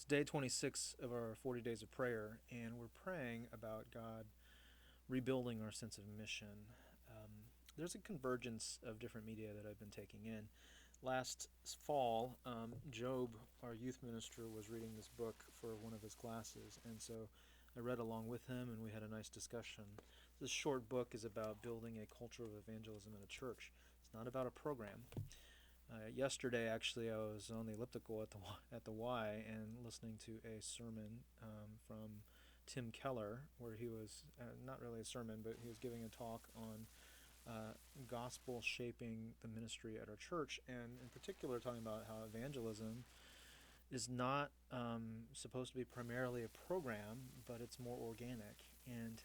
day 26 of our 40 days of prayer, and we're praying about God rebuilding our sense of mission. There's a convergence of different media that I've been taking in. Last fall, Job, our youth minister, was reading this book for one of his classes, and so I read along with him, and we had a nice discussion. This short book is about building a culture of evangelism in a church. It's not about a program. Yesterday, actually, I was on the elliptical at the Y and listening to a sermon from Tim Keller, where he was not really a sermon, but he was giving a talk on gospel shaping the ministry at our church, and in particular, talking about how evangelism is not supposed to be primarily a program, but it's more organic. And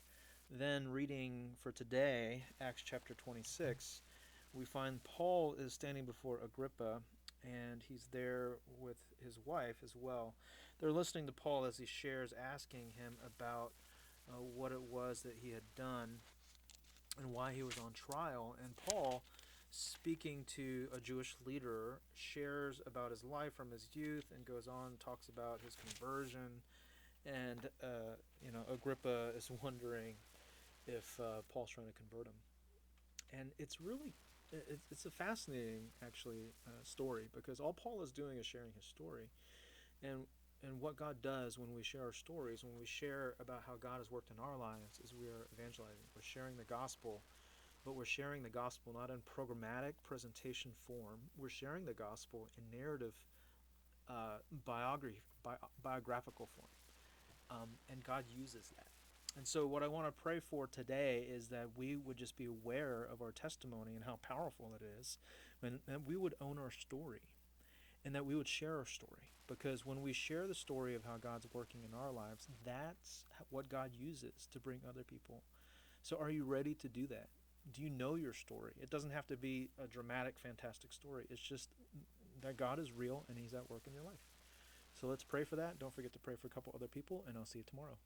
then reading for today, Acts chapter 26, we find Paul is standing before Agrippa, and he's there with his wife as well. They're listening to Paul as he shares, asking him about what it was that he had done and why he was on trial. And Paul, speaking to a Jewish leader, shares about his life from his youth and goes on, talks about his conversion. And, Agrippa is wondering if Paul's trying to convert him. And it's a fascinating, actually, story, because all Paul is doing is sharing his story. And what God does when we share our stories, when we share about how God has worked in our lives, is we are evangelizing. We're sharing the gospel, but we're sharing the gospel not in programmatic presentation form. We're sharing the gospel in narrative, biographical form. And God uses that. And so, what I want to pray for today is that we would just be aware of our testimony and how powerful it is, and we would own our story, and that we would share our story. Because when we share the story of how God's working in our lives, that's what God uses to bring other people. So, are you ready to do that? Do you know your story? It doesn't have to be a dramatic, fantastic story. It's just that God is real and He's at work in your life. So let's pray for that. Don't forget to pray for a couple other people, and I'll see you tomorrow.